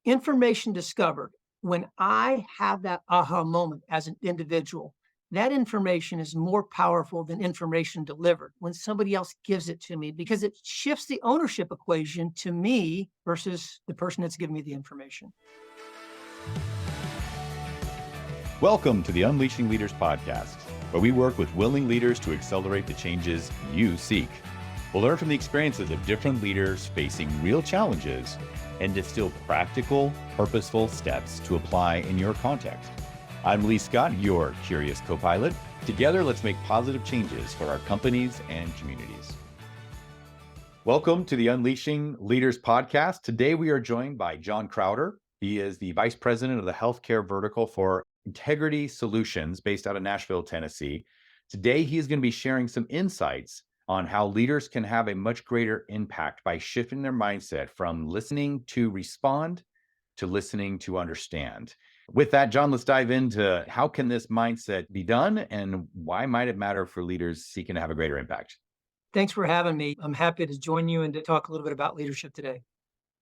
Information discovered. When I have that aha moment as an individual, that information is more powerful than information delivered when somebody else gives it to me because it shifts the ownership equation to me versus the person that's giving me the information. Welcome to the Unleashing Leaders podcast, where we work with willing leaders to accelerate the changes you seek. We'll learn from the experiences of different leaders facing real challenges and distill practical, purposeful steps to apply in your context. I'm Lee Scott, your curious co-pilot. Together, let's make positive changes for our companies and communities. Welcome to the Unleashing Leaders podcast. Today, we are joined by John Crowder. He is the Vice President of the Healthcare Vertical for Integrity Solutions based out of Nashville, Tennessee. Today, he is going to be sharing some insights on how leaders can have a much greater impact by shifting their mindset from listening to respond to listening to understand. With that, John, let's dive into how can this mindset be done and why might it matter for leaders seeking to have a greater impact? Thanks for having me. I'm happy to join you and to talk a little bit about leadership today.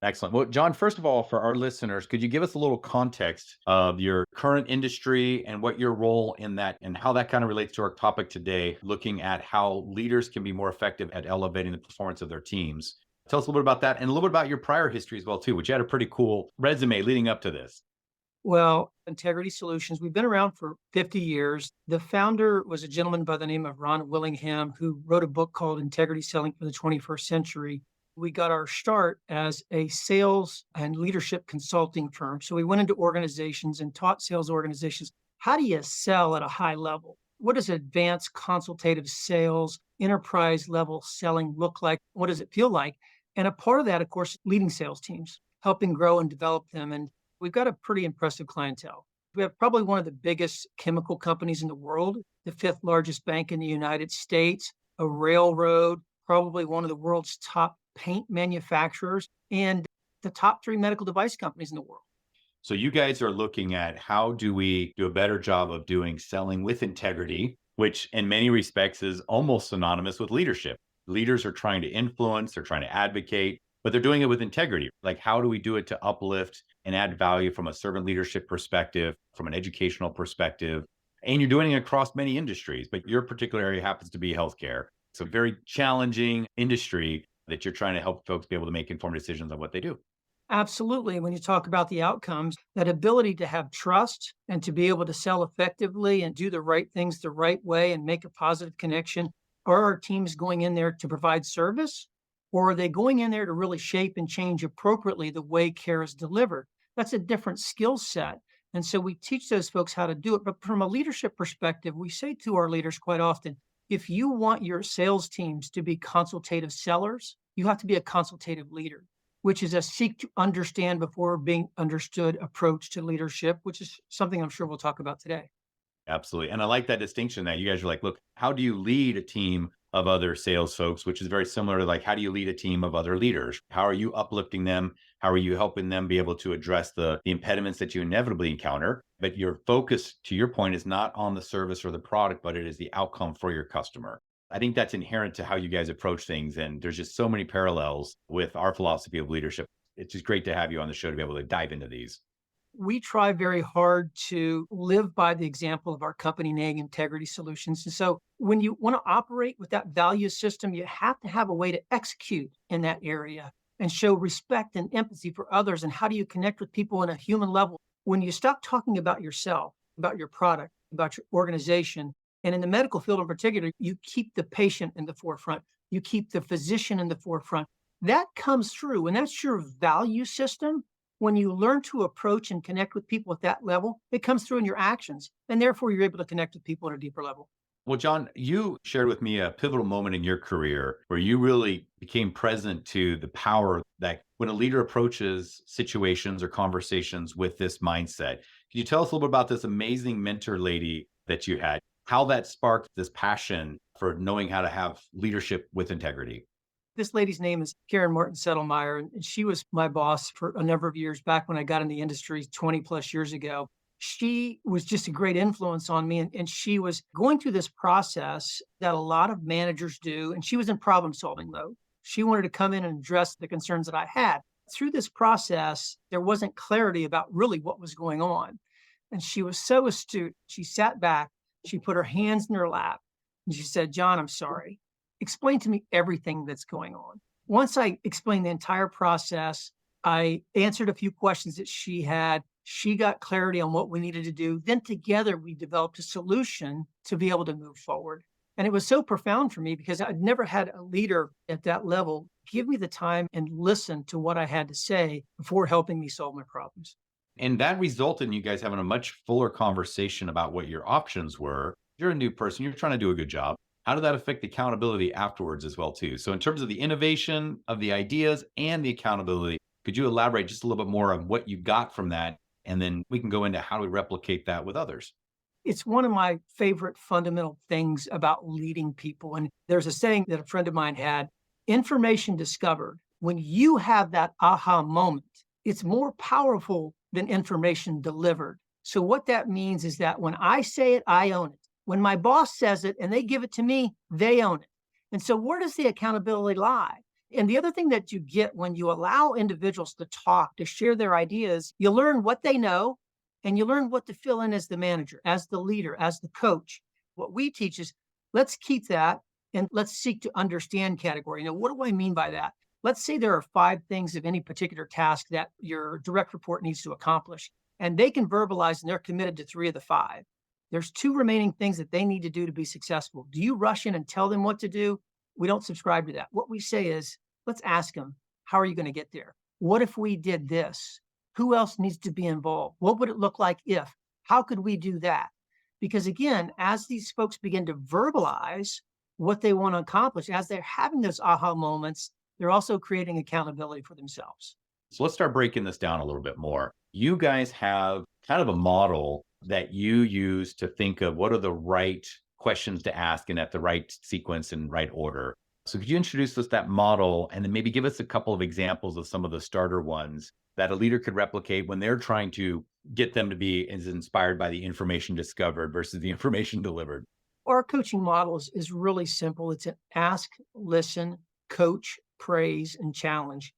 Excellent. Well, John, first of all, for our listeners, could you give us a little context of your current industry and what your role in that and how that kind of relates to our topic today, looking at how leaders can be more effective at elevating the performance of their teams? Tell us a little bit about that and a little bit about your prior history as well, too, which you had a pretty cool resume leading up to this. Well, Integrity Solutions, we've been around for 50 years. The founder was a gentleman by the name of Ron Willingham, who wrote a book called Integrity Selling for the 21st Century. We got our start as a sales and leadership consulting firm. So we went into organizations and taught sales organizations, how do you sell at a high level? What does advanced consultative sales, enterprise level selling look like? What does it feel like? And a part of that, of course, leading sales teams, helping grow and develop them. And we've got a pretty impressive clientele. We have probably one of the biggest chemical companies in the world, the fifth largest bank in the United States, a railroad, probably one of the world's top paint manufacturers, and the top three medical device companies in the world. So you guys are looking at how do we do a better job of doing selling with integrity, which in many respects is almost synonymous with leadership. Leaders are trying to influence, they're trying to advocate, but they're doing it with integrity. Like, how do we do it to uplift and add value from a servant leadership perspective, from an educational perspective? And you're doing it across many industries, but your particular area happens to be healthcare. It's a very challenging industry that you're trying to help folks be able to make informed decisions on what they do. Absolutely. When you talk about the outcomes, that ability to have trust and to be able to sell effectively and do the right things the right way and make a positive connection. Are our teams going in there to provide service? Or are they going in there to really shape and change appropriately the way care is delivered? That's a different skill set. And so we teach those folks how to do it. But from a leadership perspective, we say to our leaders quite often, if you want your sales teams to be consultative sellers, you have to be a consultative leader, which is a seek to understand before being understood approach to leadership, which is something I'm sure we'll talk about today. Absolutely. And I like that distinction that you guys are like, look, how do you lead a team of other sales folks, which is very similar to like, how do you lead a team of other leaders? How are you uplifting them? How are you helping them be able to address the impediments that you inevitably encounter? But your focus, to your point, is not on the service or the product, but it is the outcome for your customer. I think that's inherent to how you guys approach things. And there's just so many parallels with our philosophy of leadership. It's just great to have you on the show to be able to dive into these. We try very hard to live by the example of our company name, Integrity Solutions. And so when you want to operate with that value system, you have to have a way to execute in that area and show respect and empathy for others. And how do you connect with people on a human level? When you stop talking about yourself, about your product, about your organization, and in the medical field in particular, you keep the patient in the forefront. You keep the physician in the forefront. That comes through, and that's your value system. When you learn to approach and connect with people at that level, it comes through in your actions, and therefore you're able to connect with people at a deeper level. Well, John, you shared with me a pivotal moment in your career where you really became present to the power that when a leader approaches situations or conversations with this mindset. Can you tell us a little bit about this amazing mentor lady that you had, how that sparked this passion for knowing how to have leadership with integrity? This lady's name is Karen Martin Settlemeyer, and she was my boss for a number of years back when I got in the industry 20 plus years ago. She was just a great influence on me, and she was going through this process that a lot of managers do, and she was in problem solving mode. She wanted to come in and address the concerns that I had. Through this process, there wasn't clarity about really what was going on. And she was so astute. She sat back, she put her hands in her lap, and she said, John, I'm sorry. Explain to me everything that's going on. Once I explained the entire process, I answered a few questions that she had. She got clarity on what we needed to do. Then together we developed a solution to be able to move forward. And it was so profound for me because I'd never had a leader at that level give me the time and listen to what I had to say before helping me solve my problems. And that resulted in you guys having a much fuller conversation about what your options were. You're a new person, you're trying to do a good job. How did that affect accountability afterwards as well too? So in terms of the innovation of the ideas and the accountability, could you elaborate just a little bit more on what you got from that? And then we can go into how do we replicate that with others. It's one of my favorite fundamental things about leading people. And there's a saying that a friend of mine had: information discovered, when you have that aha moment, it's more powerful than information delivered. So, what that means is that when I say it, I own it. When my boss says it and they give it to me, they own it. And so, where does the accountability lie? And the other thing that you get when you allow individuals to talk, to share their ideas, you learn what they know and you learn what to fill in as the manager, as the leader, as the coach. What we teach is let's keep that and let's seek to understand category. Now, what do I mean by that? Let's say there are 5 things of any particular task that your direct report needs to accomplish, and they can verbalize and they're committed to 3 of the 5. There's 2 remaining things that they need to do to be successful. Do you rush in and tell them what to do? We don't subscribe to that. What we say is, let's ask them, how are you going to get there? What if we did this? Who else needs to be involved? What would it look like if? How could we do that? Because again, as these folks begin to verbalize what they want to accomplish, as they're having those aha moments, they're also creating accountability for themselves. So let's start breaking this down a little bit more. You guys have kind of a model that you use to think of what are the right questions to ask and at the right sequence and right order. So could you introduce us that model and then maybe give us a couple of examples of some of the starter ones that a leader could replicate when they're trying to get them to be as inspired by the information discovered versus the information delivered? Our coaching model is really simple. It's an ask, listen, coach, praise, and challenge.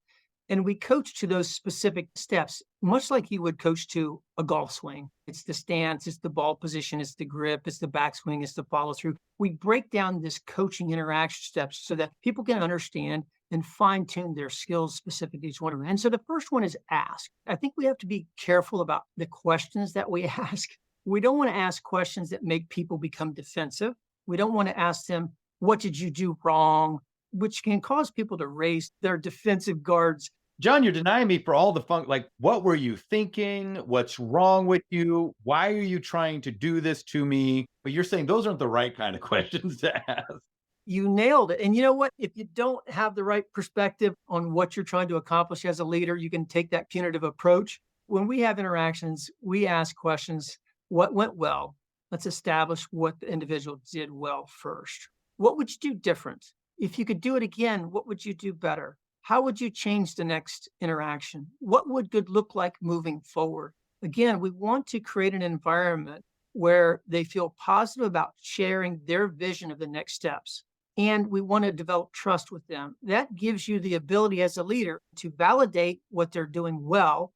And we coach to those specific steps, much like you would coach to a golf swing. It's the stance, it's the ball position, it's the grip, it's the backswing, it's the follow through. We break down this coaching interaction steps so that people can understand and fine tune their skills specific to each one of them. And so the first one is ask. I think we have to be careful about the questions that we ask. We don't want to ask questions that make people become defensive. We don't want to ask them, what did you do wrong? Which can cause people to raise their defensive guards. John, you're denying me for all the fun. Like, what were you thinking? What's wrong with you? Why are you trying to do this to me? But you're saying those aren't the right kind of questions to ask. You nailed it. And you know what? If you don't have the right perspective on what you're trying to accomplish as a leader, you can take that punitive approach. When we have interactions, we ask questions. What went well? Let's establish what the individual did well first. What would you do different? If you could do it again, what would you do better? How would you change the next interaction? What would good look like moving forward? Again, we want to create an environment where they feel positive about sharing their vision of the next steps. And we want to develop trust with them. That gives you the ability as a leader to validate what they're doing well,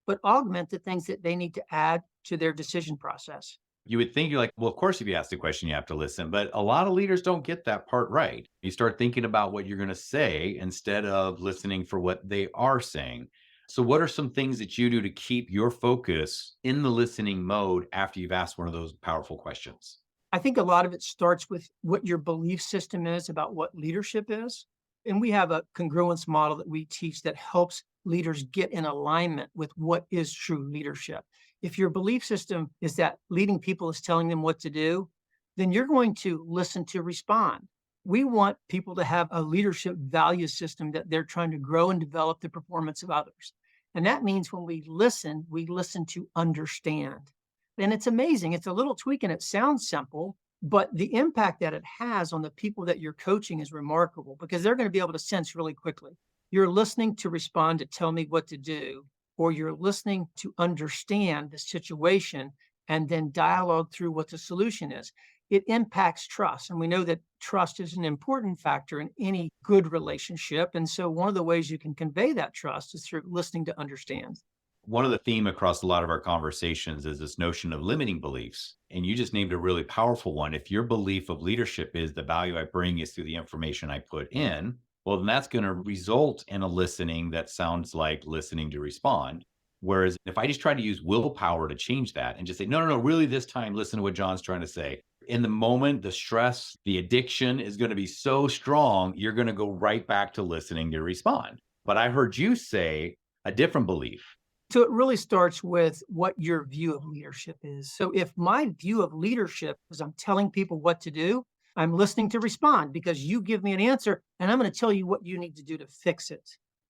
but augment the things that they need to add to their decision process. You would think you're like, well, of course, if you ask the question, you have to listen. But a lot of leaders don't get that part right. You start thinking about what you're going to say instead of listening for what they are saying. So what are some things that you do to keep your focus in the listening mode after you've asked one of those powerful questions? I think a lot of it starts with what your belief system is about what leadership is. And we have a congruence model that we teach that helps leaders get in alignment with what is true leadership. If your belief system is that leading people is telling them what to do, then you're going to listen to respond. We want people to have a leadership value system that they're trying to grow and develop the performance of others. And that means when we listen to understand. And it's amazing. It's a little tweak and it sounds simple, but the impact that it has on the people that you're coaching is remarkable because they're going to be able to sense really quickly. You're listening to respond to tell me what to do, or you're listening to understand the situation and then dialogue through what the solution is. it impacts trust. And we know that trust is an important factor in any good relationship. And so one of the ways you can convey that trust is through listening to understand. One of the theme across a lot of our conversations is this notion of limiting beliefs. And you just named a really powerful one. If your belief of leadership is the value I bring is through the information I put in, well, then that's going to result in a listening that sounds like listening to respond. Whereas if I just try to use willpower to change that and just say, no, no, no, really this time, listen to what John's trying to say. In the moment, the stress, the addiction is going to be so strong, you're going to go right back to listening to respond. But I heard you say a different belief. So it really starts with what your view of leadership is. So if my view of leadership is I'm telling people what to do, I'm listening to respond because you give me an answer and I'm going to tell you what you need to do to fix it.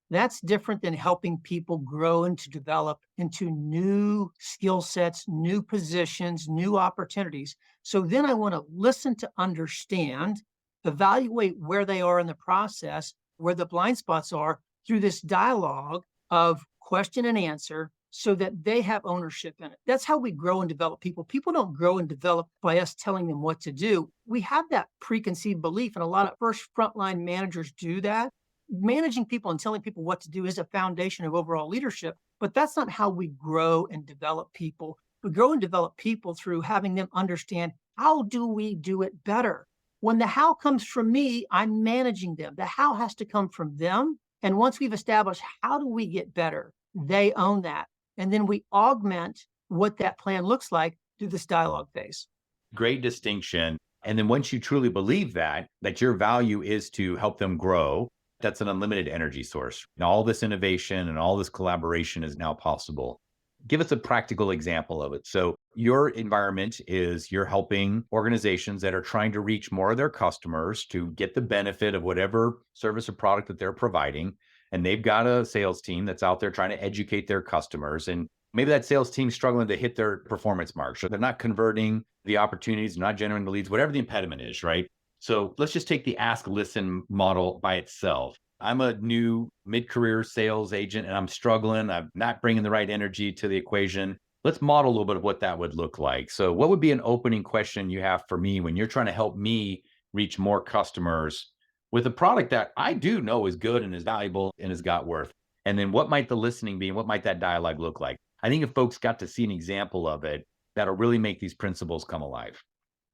That's different than helping people grow and to develop into new skill sets, new positions, new opportunities. So then I want to listen to understand, evaluate where they are in the process, where the blind spots are through this dialogue of question and answer so that they have ownership in it. That's how we grow and develop people. People don't grow and develop by us telling them what to do. We have that preconceived belief, and a lot of first frontline managers do that. Managing people and telling people what to do is a foundation of overall leadership, but that's not how we grow and develop people. We grow and develop people through having them understand, how do we do it better? When the how comes from me, I'm managing them. The how has to come from them. And once we've established how do we get better, they own that. And then we augment what that plan looks like through this dialogue phase. Great distinction. And then once you truly believe that your value is to help them grow, that's an unlimited energy source. And all this innovation and all this collaboration is now possible. Give us a practical example of it. So your environment is you're helping organizations that are trying to reach more of their customers to get the benefit of whatever service or product that they're providing. And they've got a sales team that's out there trying to educate their customers. And maybe that sales team's struggling to hit their performance marks. So they're not converting the opportunities, not generating the leads, whatever the impediment is, right? So let's just take the ask listen model by itself. I'm a new mid-career sales agent and I'm struggling. I'm not bringing the right energy to the equation. Let's model a little bit of what that would look like. So what would be an opening question you have for me when you're trying to help me reach more customers with a product that I do know is good and is valuable and has got worth? And then what might the listening be and what might that dialogue look like? I think if folks got to see an example of it, that'll really make these principles come alive.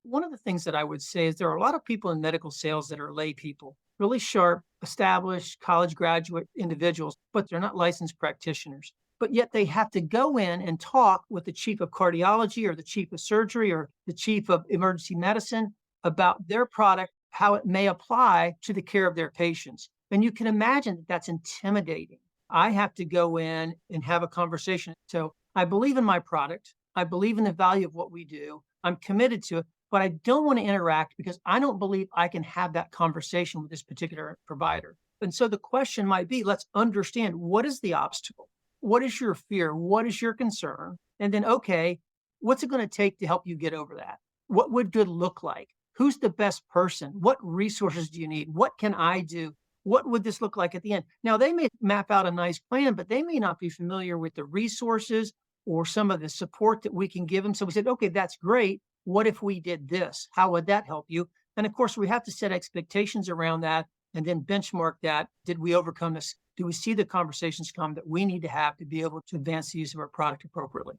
One of the things that I would say is there are a lot of people in medical sales that are lay people, really sharp, established college graduate individuals, but they're not licensed practitioners. But yet they have to go in and talk with the chief of cardiology or the chief of surgery or the chief of emergency medicine about their product, how it may apply to the care of their patients. And you can imagine that that's intimidating. I have to go in and have a conversation. So I believe in my product. I believe in the value of what we do. I'm committed to it, but I don't want to interact because I don't believe I can have that conversation with this particular provider. And so the question might be, let's understand, what is the obstacle? What is your fear? What is your concern? And then, okay, what's it going to take to help you get over that? What would good look like? Who's the best person? What resources do you need? What can I do? What would this look like at the end? Now, they may map out a nice plan, but they may not be familiar with the resources or some of the support that we can give them. So we said, okay, that's great. What if we did this? How would that help you? And of course, we have to set expectations around that and then benchmark that. Did we overcome this? Do we see the conversations come that we need to have to be able to advance the use of our product appropriately?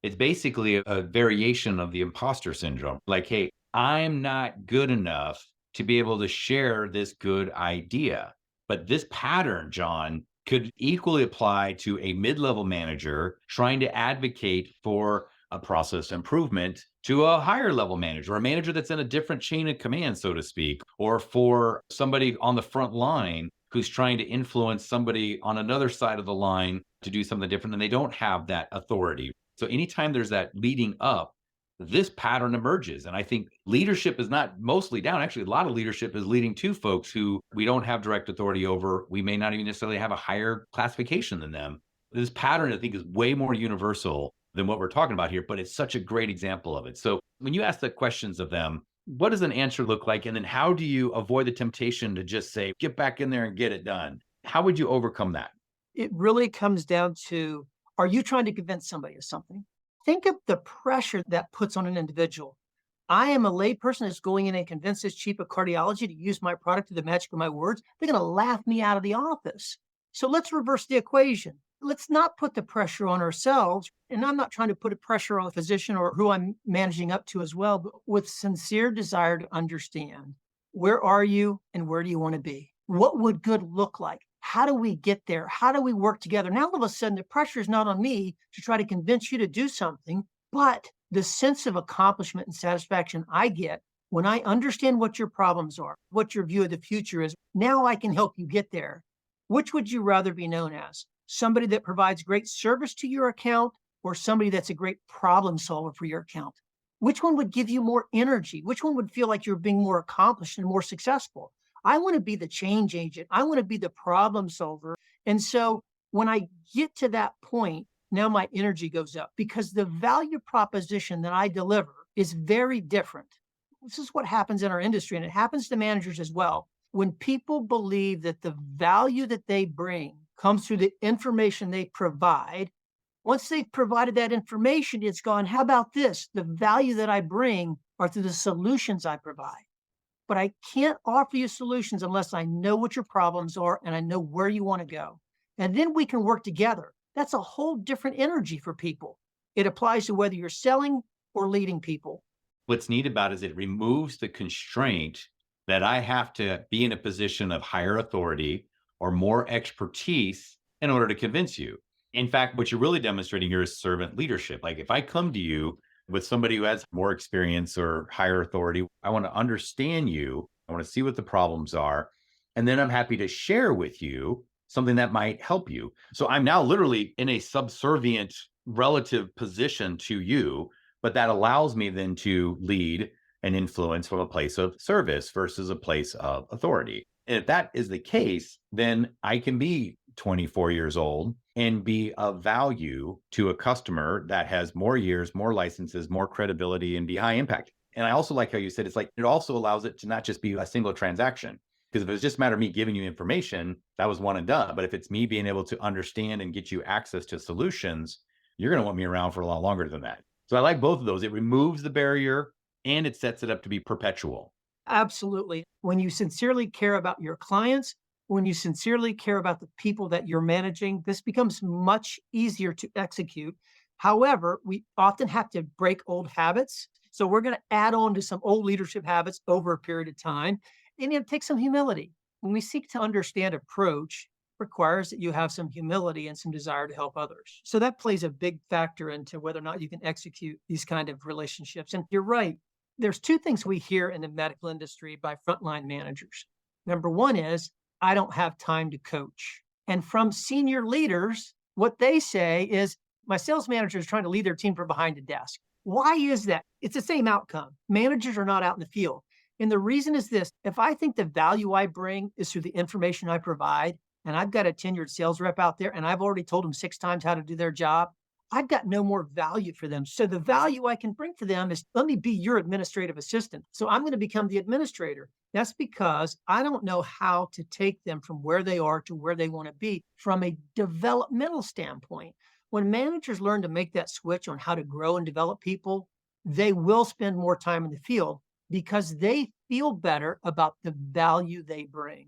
It's basically a variation of the imposter syndrome. Like, hey, I'm not good enough to be able to share this good idea. But this pattern, John, could equally apply to a mid-level manager trying to advocate for a process improvement to a higher level manager, or a manager that's in a different chain of command, so to speak, or for somebody on the front line who's trying to influence somebody on another side of the line to do something different and they don't have that authority. So anytime there's that leading up, this pattern emerges. And I think leadership is not mostly down. Actually, a lot of leadership is leading to folks who we don't have direct authority over. We may not even necessarily have a higher classification than them. This pattern, I think, is way more universal than what we're talking about here, but it's such a great example of it. So when you ask the questions of them, what does an answer look like? And then how do you avoid the temptation to just say, get back in there and get it done? How would you overcome that? It really comes down to, are you trying to convince somebody of something? Think of the pressure that puts on an individual. I am a layperson that's going in and convinced this chief of cardiology to use my product to the magic of my words. They're going to laugh me out of the office. So let's reverse the equation. Let's not put the pressure on ourselves. And I'm not trying to put a pressure on the physician or who I'm managing up to as well, but with sincere desire to understand where are you and where do you want to be? What would good look like? How do we get there? How do we work together? Now, all of a sudden, the pressure is not on me to try to convince you to do something, but the sense of accomplishment and satisfaction I get when I understand what your problems are, what your view of the future is. Now I can help you get there. Which would you rather be known as? Somebody that provides great service to your account or somebody that's a great problem solver for your account? Which one would give you more energy? Which one would feel like you're being more accomplished and more successful? I want to be the change agent. I want to be the problem solver. And so when I get to that point, now my energy goes up because the value proposition that I deliver is very different. This is what happens in our industry, and it happens to managers as well. When people believe that the value that they bring comes through the information they provide, once they've provided that information, it's gone, how about this? The value that I bring are through the solutions I provide. But I can't offer you solutions unless I know what your problems are and I know where you want to go. And then we can work together. That's a whole different energy for people. It applies to whether you're selling or leading people. What's neat about it is it removes the constraint that I have to be in a position of higher authority or more expertise in order to convince you. In fact, what you're really demonstrating here is servant leadership. Like if I come to you with somebody who has more experience or higher authority, I want to understand you. I want to see what the problems are. And then I'm happy to share with you something that might help you. So I'm now literally in a subservient relative position to you, but that allows me then to lead and influence from a place of service versus a place of authority. And if that is the case, then I can be 24 years old and be of value to a customer that has more years, more licenses, more credibility, and be high impact. And I also like how you said it's like it also allows it to not just be a single transaction. Because if it was just a matter of me giving you information, that was one and done. But if it's me being able to understand and get you access to solutions, you're going to want me around for a lot longer than that. So I like both of those. It removes the barrier and it sets it up to be perpetual. Absolutely. When you sincerely care about your clients, when you sincerely care about the people that you're managing, this becomes much easier to execute. However, we often have to break old habits. So we're going to add on to some old leadership habits over a period of time. And it takes some humility. When we seek to understand approach, requires that you have some humility and some desire to help others. So that plays a big factor into whether or not you can execute these kind of relationships. And you're right. There's two things we hear in the medical industry by frontline managers. Number one is, I don't have time to coach. And from senior leaders, what they say is, my sales manager is trying to lead their team from behind a desk. Why is that? It's the same outcome. Managers are not out in the field. And the reason is this: if I think the value I bring is through the information I provide, and I've got a tenured sales rep out there and I've already told them 6 times how to do their job, I've got no more value for them. So the value I can bring to them is, let me be your administrative assistant. So I'm going to become the administrator. That's because I don't know how to take them from where they are to where they want to be from a developmental standpoint. When managers learn to make that switch on how to grow and develop people, they will spend more time in the field because they feel better about the value they bring.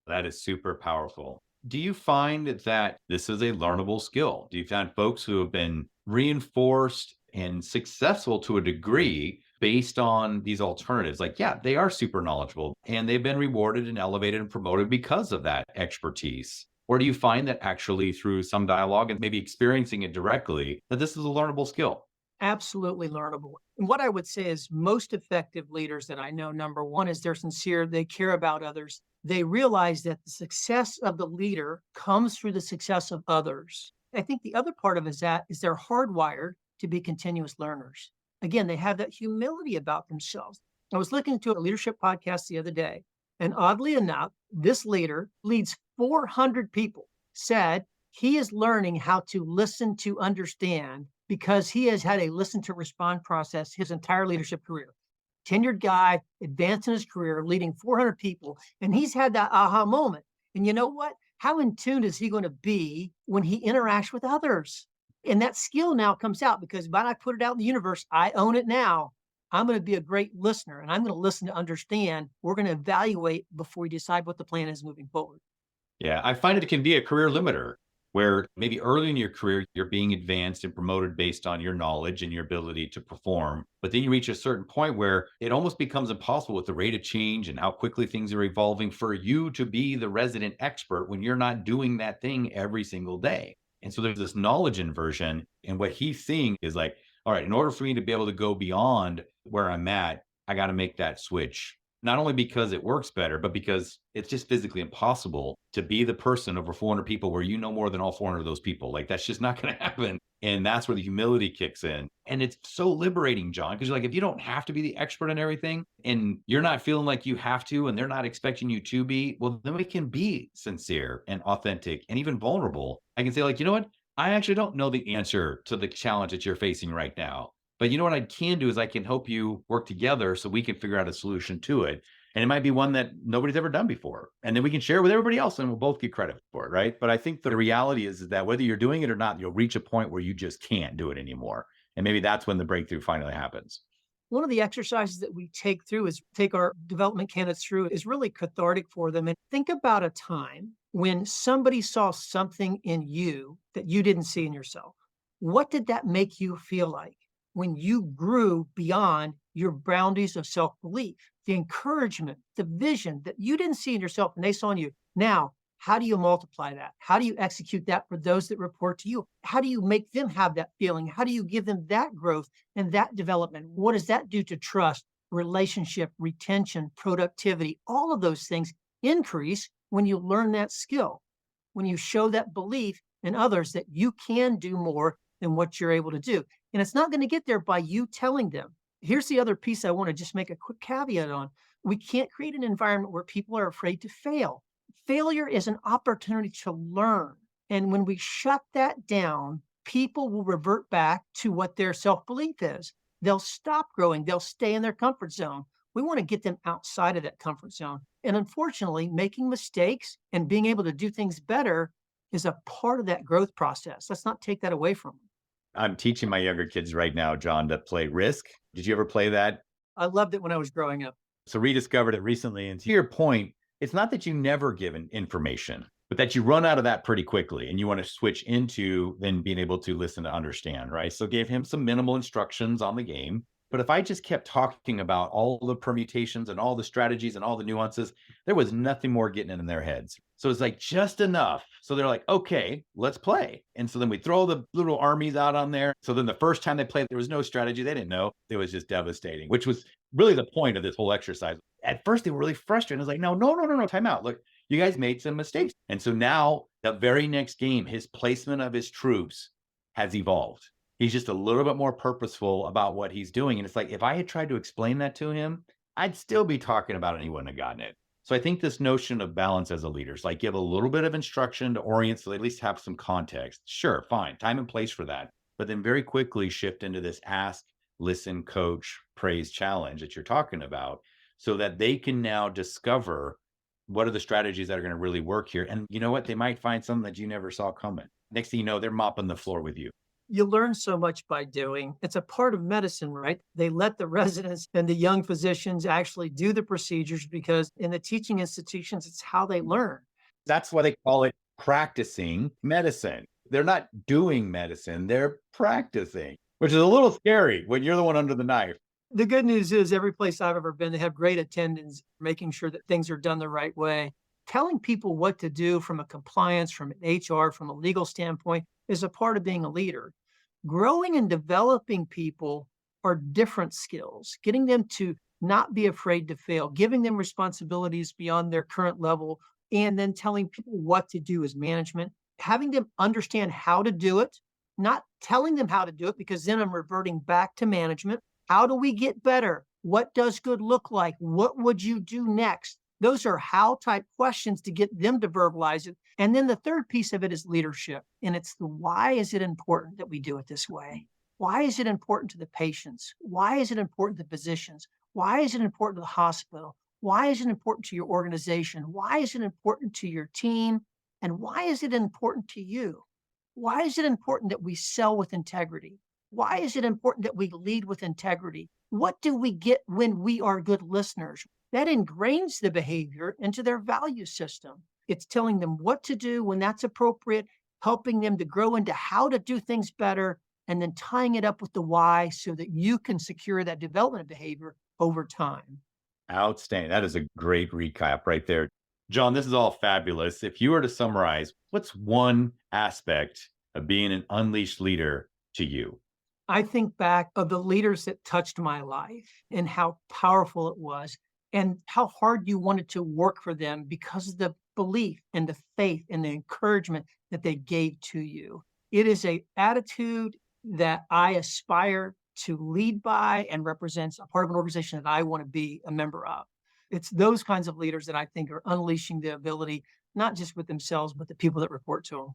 That is super powerful. Do you find that this is a learnable skill? Do you find folks who have been reinforced and successful to a degree based on these alternatives? Like, yeah, they are super knowledgeable and they've been rewarded and elevated and promoted because of that expertise. Or do you find that actually through some dialogue and maybe experiencing it directly, that this is a learnable skill? Absolutely learnable. And what I would say is most effective leaders that I know, number one, is they're sincere, they care about others. They realize that the success of the leader comes through the success of others. I think the other part of it is they're hardwired to be continuous learners. Again, they have that humility about themselves. I was listening to a leadership podcast the other day, and oddly enough, this leader leads 400 people, said he is learning how to listen to understand because he has had a listen to respond process his entire leadership career. Tenured guy, advanced in his career, leading 400 people, and he's had that aha moment. And you know what? How in tune is he going to be when he interacts with others? And that skill now comes out because when I put it out in the universe, I own it now. I'm going to be a great listener and I'm going to listen to understand. We're going to evaluate before we decide what the plan is moving forward. Yeah, I find it can be a career limiter where maybe early in your career, you're being advanced and promoted based on your knowledge and your ability to perform. But then you reach a certain point where it almost becomes impossible with the rate of change and how quickly things are evolving for you to be the resident expert when you're not doing that thing every single day. And so there's this knowledge inversion. And what he's seeing is like, all right, in order for me to be able to go beyond where I'm at, I got to make that switch not only because it works better, but because it's just physically impossible to be the person over 400 people where you know more than all 400 of those people. Like that's just not going to happen. And that's where the humility kicks in. And it's so liberating, John, because you're like, if you don't have to be the expert in everything and you're not feeling like you have to, and they're not expecting you to be, well, then we can be sincere and authentic and even vulnerable. I can say like, you know what? I actually don't know the answer to the challenge that you're facing right now. But you know what I can do is I can help you work together so we can figure out a solution to it. And it might be one that nobody's ever done before. And then we can share with everybody else and we'll both get credit for it, right? But I think the reality is that whether you're doing it or not, you'll reach a point where you just can't do it anymore. And maybe that's when the breakthrough finally happens. One of the exercises that we take our development candidates through is really cathartic for them. And think about a time when somebody saw something in you that you didn't see in yourself. What did that make you feel like when you grew beyond your boundaries of self-belief? The encouragement, the vision that you didn't see in yourself and they saw in you. Now, how do you multiply that? How do you execute that for those that report to you? How do you make them have that feeling? How do you give them that growth and that development? What does that do to trust, relationship, retention, productivity? All of those things increase when you learn that skill, when you show that belief in others that you can do more than what you're able to do. And it's not going to get there by you telling them. Here's the other piece I want to just make a quick caveat on. We can't create an environment where people are afraid to fail. Failure is an opportunity to learn. And when we shut that down, people will revert back to what their self-belief is. They'll stop growing. They'll stay in their comfort zone. We want to get them outside of that comfort zone. And unfortunately, making mistakes and being able to do things better is a part of that growth process. Let's not take that away from them. I'm teaching my younger kids right now, John, to play Risk. Did you ever play that? I loved it when I was growing up. So rediscovered it recently. And to your point, it's not that you never give information, but that you run out of that pretty quickly and you want to switch into then being able to listen to understand, right? So gave him some minimal instructions on the game. But if I just kept talking about all the permutations and all the strategies and all the nuances, there was nothing more getting in their heads. So it's like just enough. So they're like, okay, let's play. And so then we throw the little armies out on there. So then the first time they played, there was no strategy. They didn't know. It was just devastating, which was really the point of this whole exercise. At first, they were really frustrated. I was like, no, time out. Look, you guys made some mistakes. And so now the very next game, his placement of his troops has evolved. He's just a little bit more purposeful about what he's doing. And it's like, if I had tried to explain that to him, I'd still be talking about it and he wouldn't have gotten it. So I think this notion of balance as a leader is like give a little bit of instruction to orient so they at least have some context. Sure, fine, time and place for that. But then very quickly shift into this ask, listen, coach, praise challenge that you're talking about so that they can now discover what are the strategies that are going to really work here. And you know what? They might find something that you never saw coming. Next thing you know, they're mopping the floor with you. You learn so much by doing. It's a part of medicine, right? They let the residents and the young physicians actually do the procedures because in the teaching institutions, it's how they learn. That's why they call it practicing medicine. They're not doing medicine, they're practicing, which is a little scary when you're the one under the knife. The good news is every place I've ever been, they have great attendance, making sure that things are done the right way. Telling people what to do from a compliance, from an HR, from a legal standpoint is a part of being a leader. Growing and developing people are different skills, getting them to not be afraid to fail, giving them responsibilities beyond their current level, and then telling people what to do as management, having them understand how to do it, not telling them how to do it, because then I'm reverting back to management. How do we get better? What does good look like? What would you do next? Those are how type questions to get them to verbalize it. And then the third piece of it is leadership. And it's the why is it important that we do it this way? Why is it important to the patients? Why is it important to the physicians? Why is it important to the hospital? Why is it important to your organization? Why is it important to your team? And why is it important to you? Why is it important that we sell with integrity? Why is it important that we lead with integrity? What do we get when we are good listeners? That ingrains the behavior into their value system. It's telling them what to do when that's appropriate, helping them to grow into how to do things better, and then tying it up with the why so that you can secure that development behavior over time. Outstanding. That is a great recap right there. John, this is all fabulous. If you were to summarize, what's one aspect of being an unleashed leader to you? I think back of the leaders that touched my life and how powerful it was and how hard you wanted to work for them because of the belief and the faith and the encouragement that they gave to you. It is a attitude that I aspire to lead by and represents a part of an organization that I want to be a member of. It's those kinds of leaders that I think are unleashing the ability, not just with themselves, but the people that report to them.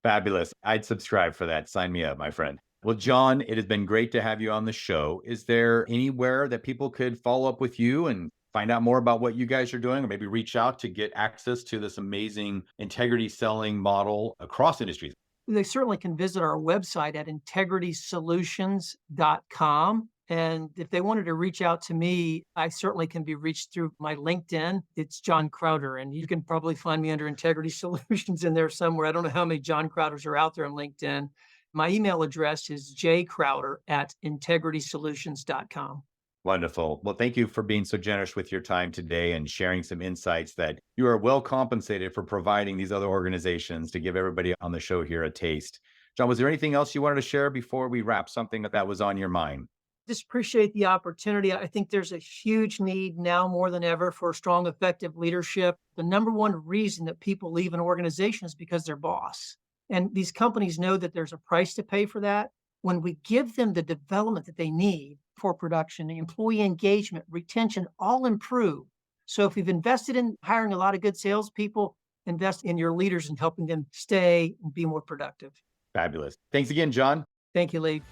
Fabulous. I'd subscribe for that. Sign me up, my friend. Well, John, it has been great to have you on the show. Is there anywhere that people could follow up with you and find out more about what you guys are doing, or maybe reach out to get access to this amazing integrity selling model across industries? They certainly can visit our website at integritysolutions.com. And if they wanted to reach out to me, I certainly can be reached through my LinkedIn. It's John Crowder, and you can probably find me under Integrity Solutions in there somewhere. I don't know how many John Crowders are out there on LinkedIn. My email address is jcrowder@integritysolutions.com. Wonderful. Well, thank you for being so generous with your time today and sharing some insights that you are well compensated for providing these other organizations to give everybody on the show here a taste. John, was there anything else you wanted to share before we wrap, something that was on your mind? Just appreciate the opportunity. I think there's a huge need now more than ever for strong, effective leadership. The number one reason that people leave an organization is because their boss. And these companies know that there's a price to pay for that. When we give them the development that they need for production, the employee engagement, retention, all improve. So if you've invested in hiring a lot of good salespeople, invest in your leaders and helping them stay and be more productive. Fabulous. Thanks again, John. Thank you, Lee.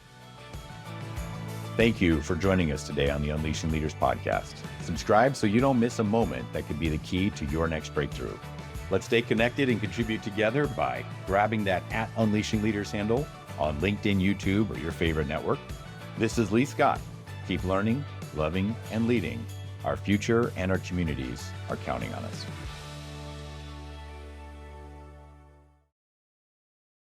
Thank you for joining us today on the Unleashing Leaders podcast. Subscribe so you don't miss a moment that could be the key to your next breakthrough. Let's stay connected and contribute together by grabbing that @Unleashing Leaders handle on LinkedIn, YouTube, or your favorite network. This is Lee Scott. Keep learning, loving, and leading. Our future and our communities are counting on us.